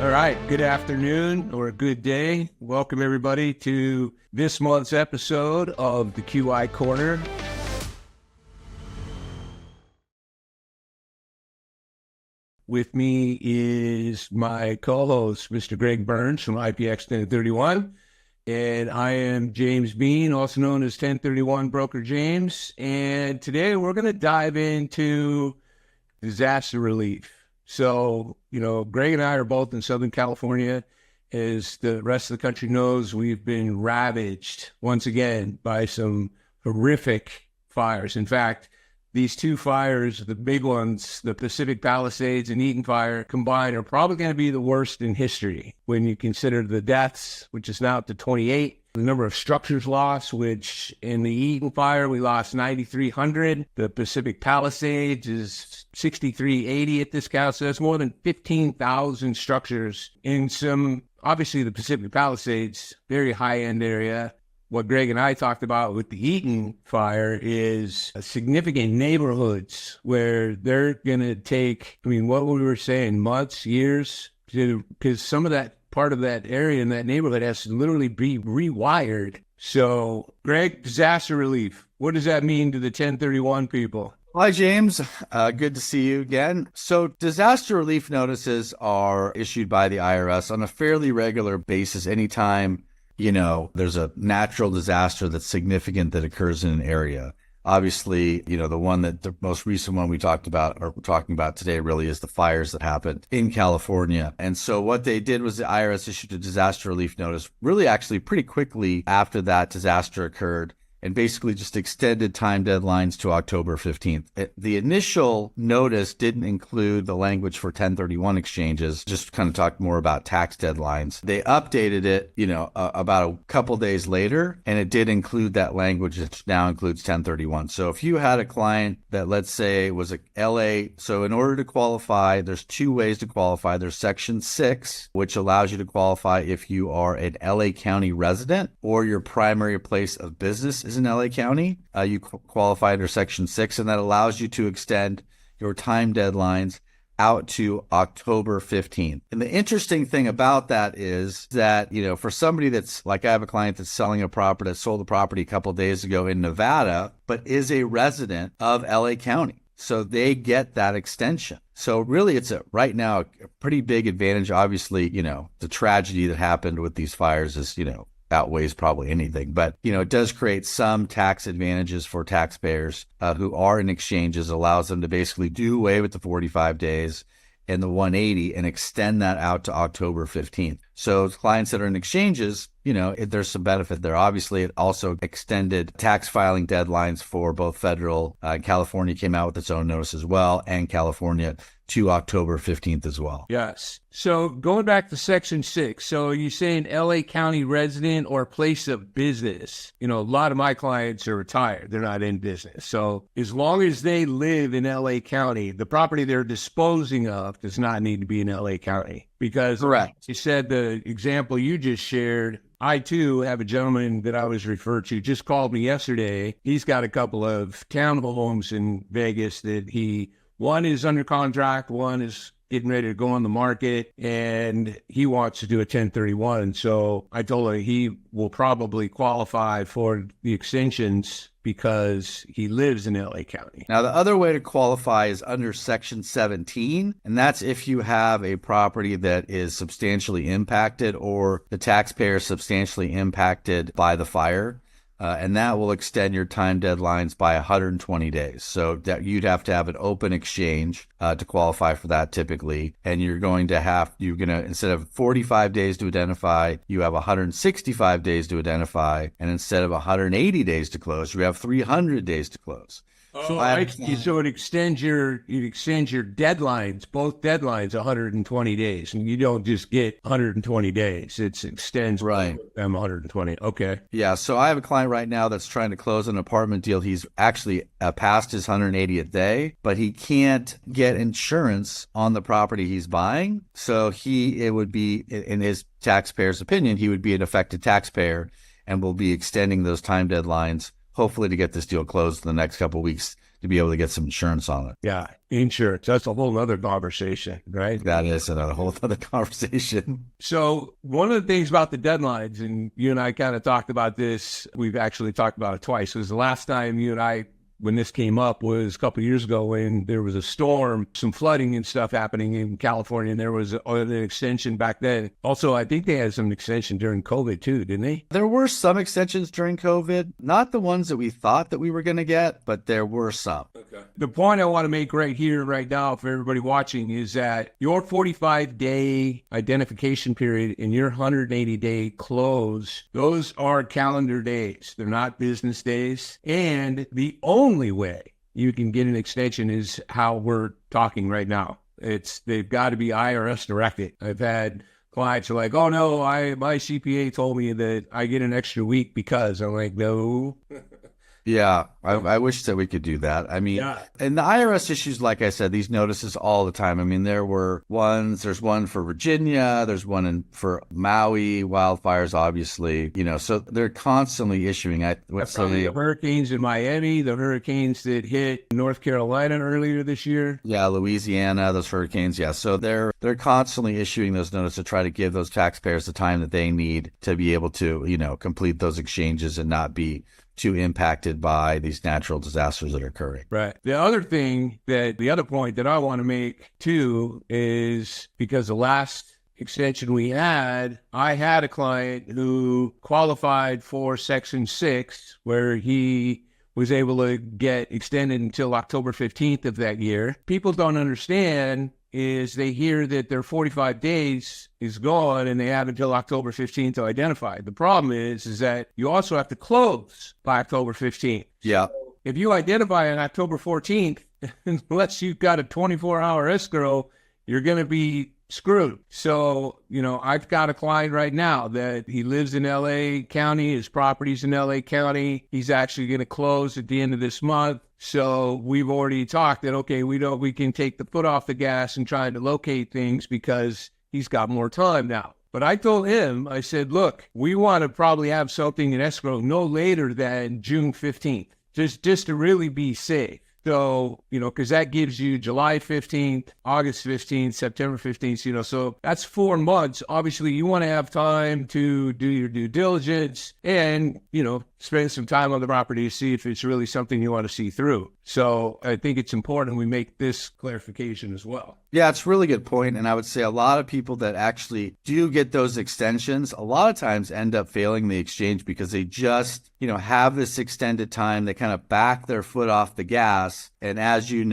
All right, good afternoon or good day. Welcome everybody to this month's episode of the QI Corner. With me is my co-host, Mr. Greg Burns from IPX 1031, and I am James Bean, also known as 1031 Broker James, and today we're going to dive into disaster relief. So, Greg and I are both in Southern California. As the rest of the country knows, we've been ravaged once again by some horrific fires. In fact, these two fires, the big ones, the Pacific Palisades and Eaton Fire combined, are probably going to be the worst in history when you consider the deaths, which is now up to 28. The number of structures lost, which in the Eaton Fire, we lost 9,300. The Pacific Palisades is 6,380 at this count. So that's more than 15,000 structures in some, obviously the Pacific Palisades, very high-end area. What Greg and I talked about with the Eaton Fire is significant neighborhoods where they're going to take, what we were saying, months, years, because some of that part of that area in that neighborhood has to literally be rewired. So, Greg, disaster relief, what does that mean to the 1031 people? Hi, James. Good to see you again. So disaster relief notices are issued by the IRS on a fairly regular basis anytime, there's a natural disaster that's significant that occurs in an area. Obviously, the most recent one we're talking about today really is the fires that happened in California. And so what they did was the IRS issued a disaster relief notice really actually pretty quickly after that disaster occurred, and basically just extended time deadlines to October 15th. The initial notice didn't include the language for 1031 exchanges, just kind of talked more about tax deadlines. They updated it, about a couple days later, and it did include that language, which now includes 1031. So if you had a client that, let's say, was a LA, so in order to qualify, there's two ways to qualify. There's Section 6, which allows you to qualify if you are an LA County resident or your primary place of business is in LA County. You qualify under Section 6, and that allows you to extend your time deadlines out to October 15th. And the interesting thing about that is that, for somebody that's like, I have a client that's selling a property, that sold a property a couple of days ago in Nevada, but is a resident of LA County. So they get that extension. So really, it's right now a pretty big advantage. Obviously, the tragedy that happened with these fires is, outweighs probably anything. But, it does create some tax advantages for taxpayers who are in exchanges, allows them to basically do away with the 45 days and the 180 and extend that out to October 15th. So clients that are in exchanges, there's some benefit there. Obviously, it also extended tax filing deadlines for both federal, California came out with its own notice as well, and California to October 15th as well. Yes. So going back to Section 6, so you're saying LA County resident or place of business. A lot of my clients are retired. They're not in business. So as long as they live in LA County, the property they're disposing of does not need to be in LA County. Because correct. You said the example you just shared, I too have a gentleman that I was referred to, just called me yesterday. He's got a couple of townhomes in Vegas that one is under contract, one is getting ready to go on the market, and he wants to do a 1031. So I told him he will probably qualify for the extensions because he lives in LA County. Now, the other way to qualify is under Section 17, and that's if you have a property that is substantially impacted or the taxpayer is substantially impacted by the fire. And that will extend your time deadlines by 120 days. So that you'd have to have an open exchange to qualify for that typically. And you're going to instead of 45 days to identify, you have 165 days to identify. And instead of 180 days to close, you have 300 days to close. So it extends your deadlines, both deadlines, 120 days, and you don't just get 120 days. It extends them 120. Okay. Yeah. So I have a client right now that's trying to close an apartment deal. He's actually past his 180th day, but he can't get insurance on the property he's buying. So it would be, in his taxpayer's opinion, he would be an affected taxpayer and will be extending those time deadlines, hopefully to get this deal closed in the next couple of weeks to be able to get some insurance on it. Yeah, insurance. That's a whole other conversation, right? That is a whole other conversation. So one of the things about the deadlines, and you and I kind of talked about this, we've actually talked about it twice, was the last time you and I, when this came up, was a couple of years ago when there was a storm, some flooding and stuff happening in California, and there was an extension back then. Also, I think they had some extension during COVID too, didn't they? There were some extensions during COVID, not the ones that we thought that we were going to get, but there were some. Okay. The point I want to make right here, right now, for everybody watching, is that your 45-day identification period and your 180-day close, those are calendar days. They're not business days. And the only way you can get an extension is how we're talking right now. They've got to be IRS directed. I've had clients who are like, oh no, my CPA told me that I get an extra week because. I'm like, no. Yeah, I wish that we could do that. I mean, Yeah. And the IRS issues, like I said, these notices all the time. I mean, there's one for Virginia, there's one for Maui wildfires, obviously, so they're constantly issuing. The hurricanes in Miami, the hurricanes that hit North Carolina earlier this year. Yeah, Louisiana, those hurricanes. Yeah. So they're constantly issuing those notices to try to give those taxpayers the time that they need to be able to, complete those exchanges and not be too impacted by these natural disasters that are occurring. Right. The other point that I want to make too is because the last extension we had, I had a client who qualified for Section 6 where he was able to get extended until October 15th of that year. People don't understand is they hear that their 45 days is gone and they have until October 15th to identify. The problem is that you also have to close by October 15th. Yeah. So if you identify on October 14th, unless you've got a 24-hour escrow, you're going to be screwed. So, I've got a client right now that he lives in LA County. His property's in LA County. He's actually going to close at the end of this month. So we've already talked that, okay, we can take the foot off the gas and try to locate things because he's got more time now. But I told him, I said, look, we want to probably have something in escrow no later than June 15th, just to really be safe. So, because that gives you July 15th, August 15th, September 15th, so that's 4 months. Obviously, you want to have time to do your due diligence and, spend some time on the property to see if it's really something you want to see through. So I think it's important we make this clarification as well. Yeah, it's a really good point. And I would say a lot of people that actually do get those extensions, a lot of times end up failing the exchange because they just, have this extended time. They kind of back their foot off the gas. And as you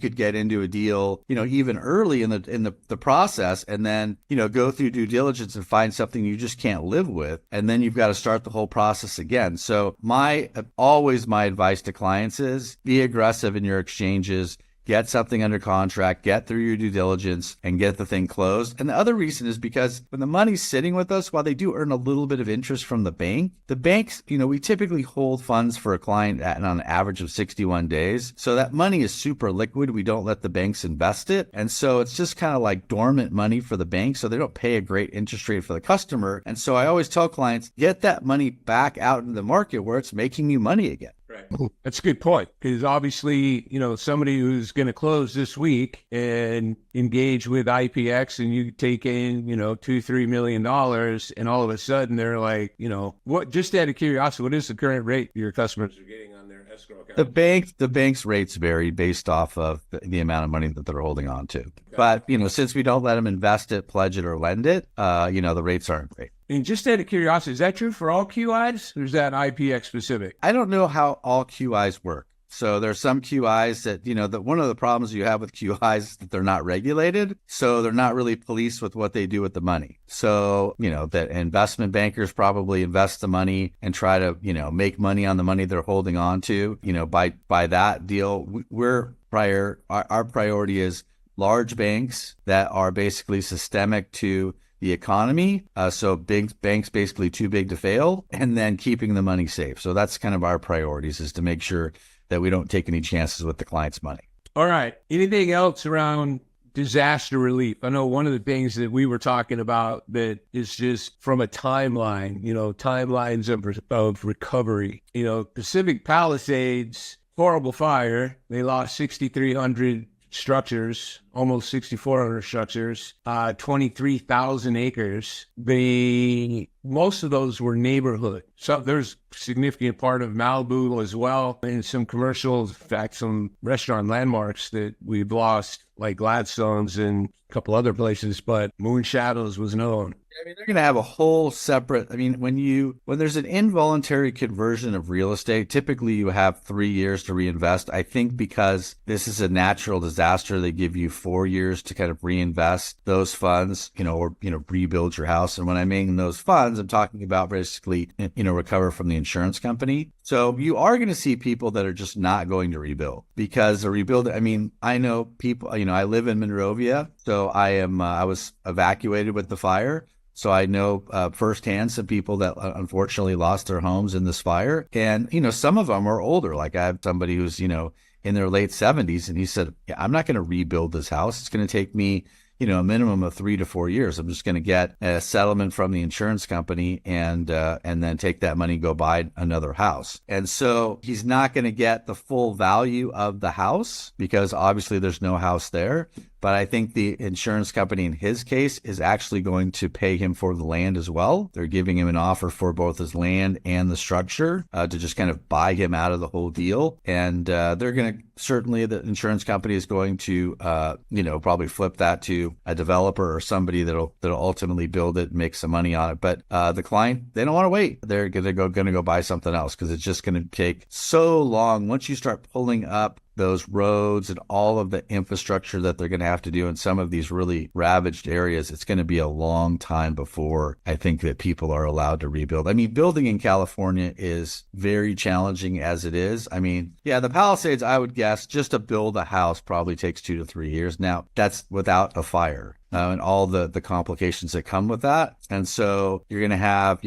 could get into a deal, even early in the process and then, go through due diligence and find something you just can't live with. And then you've got to start the whole process again. So my advice to clients is be aggressive in your exchanges. Get something under contract, get through your due diligence, and get the thing closed. And the other reason is because when the money's sitting with us, while they do earn a little bit of interest from the banks, we typically hold funds for a client on an average of 61 days. So that money is super liquid. We don't let the banks invest it. And so it's just kind of like dormant money for the bank. So they don't pay a great interest rate for the customer. And so I always tell clients, get that money back out into the market where it's making you money again. Right. That's a good point because obviously, somebody who's going to close this week and engage with IPX and you take in, $2-3 million and all of a sudden they're like, what, just out of curiosity, what is the current rate your customers are getting on their escrow account? The bank's rates vary based off of the amount of money that they're holding on to. Okay. But, since we don't let them invest it, pledge it, or lend it, the rates aren't great. And just out of curiosity, is that true for all QIs or is that IPX specific? I don't know how all QIs work. So there's some QIs that, that one of the problems you have with QIs is that they're not regulated. So they're not really policed with what they do with the money. So, that investment bankers probably invest the money and try to, make money on the money they're holding on to. By that deal, our priority is large banks that are basically systemic to the economy. So big banks basically too big to fail, and then keeping the money safe. So that's kind of our priorities, is to make sure that we don't take any chances with the client's money. All right. Anything else around disaster relief? I know one of the things that we were talking about that is just from a timeline, timelines of recovery. Pacific Palisades horrible fire. They lost 6,300 structures, almost 6,400 structures, 23,000 acres. Most of those were neighborhood. So there's a significant part of Malibu as well, and some commercials, in fact, some restaurant landmarks that we've lost, like Gladstone's and a couple other places, but Moon Shadows was known. I mean, they're going to have a whole separate. I mean, when there's an involuntary conversion of real estate, typically you have 3 years to reinvest. I think because this is a natural disaster, they give you 4 years to kind of reinvest those funds, or rebuild your house. And when I mean those funds, I'm talking about basically, recover from the insurance company. So you are going to see people that are just not going to rebuild because the rebuild. I mean, I know people. I live in Monrovia, so I was evacuated with the fire. So I know firsthand some people that unfortunately lost their homes in this fire. And, some of them are older. Like I have somebody who's, in their late 70s. And he said, yeah, I'm not going to rebuild this house. It's going to take me, a minimum of 3 to 4 years. I'm just going to get a settlement from the insurance company and then take that money and go buy another house. And so he's not going to get the full value of the house because obviously there's no house there. But I think the insurance company in his case is actually going to pay him for the land as well. They're giving him an offer for both his land and the structure to just kind of buy him out of the whole deal. And they're going to certainly, the insurance company is going to, probably flip that to a developer or somebody that'll ultimately build it and make some money on it. But the client, they don't want to wait. They're going to go buy something else because it's just going to take so long. Once you start pulling up those roads and all of the infrastructure that they're going to have to do in some of these really ravaged areas, it's going to be a long time before I think that people are allowed to rebuild. I mean, building in California is very challenging as it is. I mean, yeah, the Palisades, I would guess, just to build a house probably takes 2 to 3 years. Now, that's without a fire. And all the complications that come with that. And so you're going to have,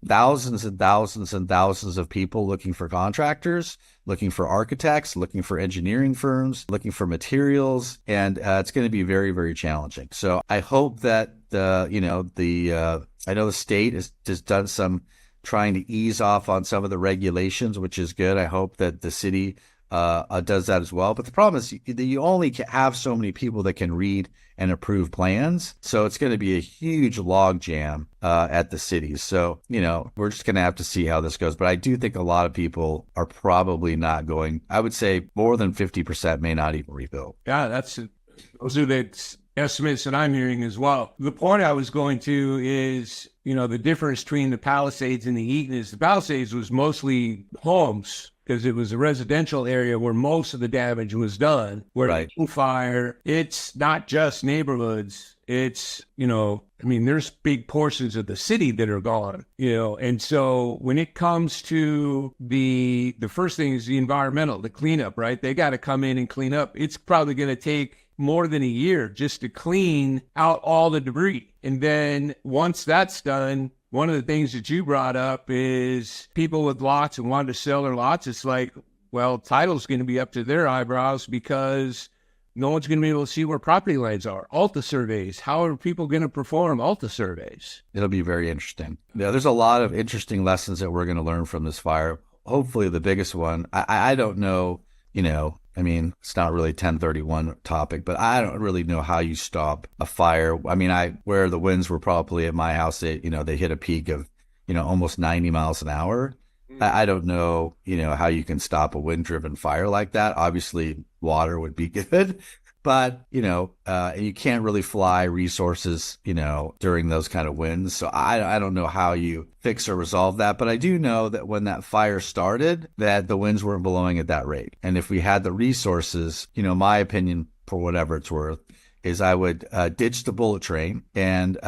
thousands and thousands and thousands of people looking for contractors, looking for architects, looking for engineering firms, looking for materials. And it's going to be very, very challenging. So I hope that, I know the state has just done some trying to ease off on some of the regulations, which is good. I hope that the city does that as well. But the problem is that you only have so many people that can read and approve plans. So it's going to be a huge log jam at the cities. So, we're just going to have to see how this goes. But I do think a lot of people are probably not going. I would say more than 50% may not even rebuild. Yeah, those are the estimates that I'm hearing as well. The point I was going to is, the difference between the Palisades and the Eaton is the Palisades was mostly homes, because it was a residential area where most of the damage was done. Where right. The fire, it's not just neighborhoods. It's, there's big portions of the city that are gone, And so when it comes to the first thing is the environmental, the cleanup, right? They got to come in and clean up. It's probably going to take more than a year just to clean out all the debris. And then once that's done, one of the things that you brought up is people with lots and wanted to sell their lots. It's like, well, title's going to be up to their eyebrows because no one's going to be able to see where property lines are. Alta surveys. How are people going to perform Alta surveys? It'll be very interesting. Yeah, there's a lot of interesting lessons that we're going to learn from this fire. Hopefully the biggest one, I don't know, it's not really 1031 topic, but I don't really know how you stop a fire. Where the winds were probably at my house, they hit a peak of, almost 90 miles an hour. I don't know, how you can stop a wind-driven fire like that. Obviously, water would be good, but, you can't really fly resources, during those kind of winds. So I don't know how you fix or resolve that. But I do know that when that fire started, that the winds weren't blowing at that rate. And if we had the resources, my opinion, for whatever it's worth, is I would ditch the bullet train. And,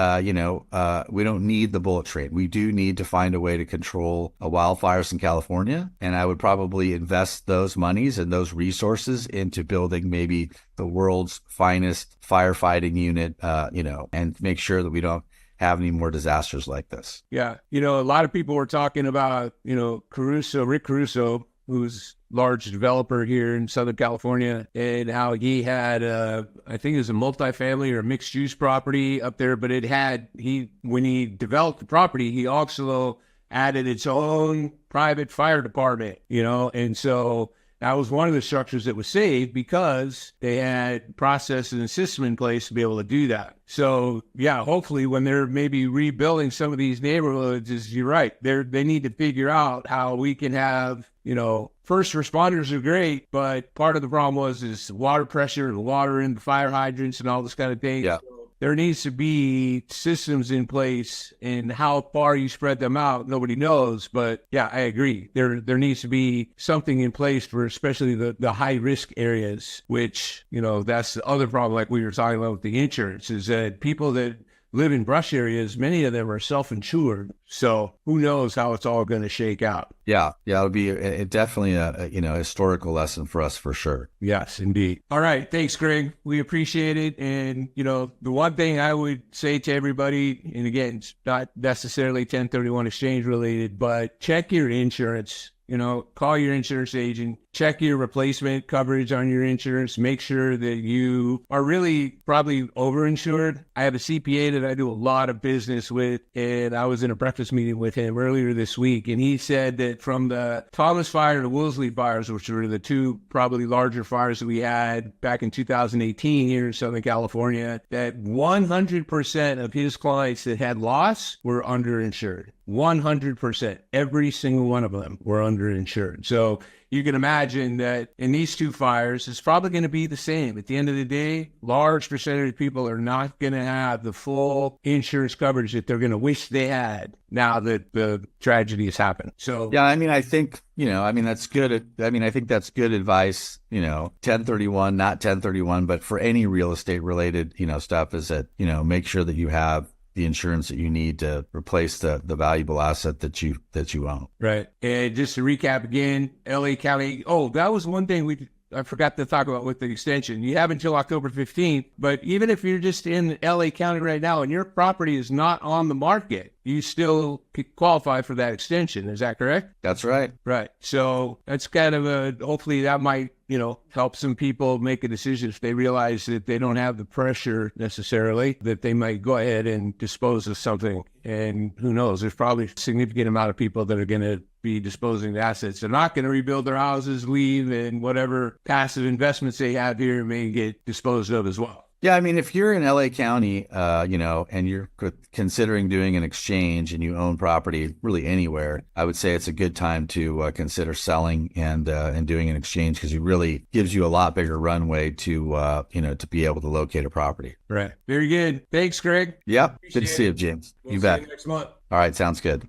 we don't need the bullet train. We do need to find a way to control wildfires in California. And I would probably invest those monies and those resources into building maybe the world's finest firefighting unit, and make sure that we don't have any more disasters like this. Yeah. A lot of people were talking about, Rick Caruso, who's large developer here in Southern California, and how he had, I think it was a multifamily or a mixed use property up there, but when he developed the property, he also added its own private fire department, and so That was one of the structures that was saved because they had processes and system in place to be able to do that. So yeah, hopefully when they're maybe rebuilding some of these neighborhoods, you're right, they need to figure out how we can have, first responders are great, but part of the problem is water pressure and water in the fire hydrants and all this kind of thing. Yeah. So there needs to be systems in place, and how far you spread them out, nobody knows. But yeah, I agree. There needs to be something in place for especially the high risk areas, which, that's the other problem, like we were talking about with the insurance, is that people that live in brush areas, many of them are self-insured. So who knows how it's all going to shake out. Yeah. It'll be definitely a historical lesson for us for sure. Yes, indeed. All right. Thanks, Greg. We appreciate it. And, the one thing I would say to everybody, and again, it's not necessarily 1031 exchange related, but check your insurance. Call your insurance agent, check your replacement coverage on your insurance, make sure that you are really probably overinsured. I have a CPA that I do a lot of business with, and I was in a breakfast meeting with him earlier this week, and he said that from the Thomas Fire and the Woolsey fires, which were the two probably larger fires that we had back in 2018 here in Southern California, that 100% of his clients that had loss were underinsured. 100%. Every single one of them were underinsured. So you can imagine that in these two fires, it's probably going to be the same. At the end of the day, large percentage of people are not going to have the full insurance coverage that they're going to wish they had now that the tragedy has happened. So yeah, I think, that's good. I think that's good advice, 1031, not 1031, but for any real estate related, stuff is that, make sure that you have the insurance that you need to replace the valuable asset that you own. Right. And just to recap again, LA County. Oh, that was one thing I forgot to talk about with the extension. You have until October 15th, but even if you're just in LA County right now and your property is not on the market, you still qualify for that extension. Is that correct? That's right. Right. So that's kind of hopefully that might, help some people make a decision if they realize that they don't have the pressure necessarily, that they might go ahead and dispose of something. And who knows, there's probably a significant amount of people that are going to be disposing of assets. They're not going to rebuild their houses, leave, and whatever passive investments they have here may get disposed of as well. Yeah, if you're in LA County, and you're considering doing an exchange and you own property really anywhere, I would say it's a good time to consider selling and doing an exchange, because it really gives you a lot bigger runway to be able to locate a property. Right. Very good. Thanks, Greg. Yep. Good to see you, James. We'll you see bet. you next month. All right. Sounds good.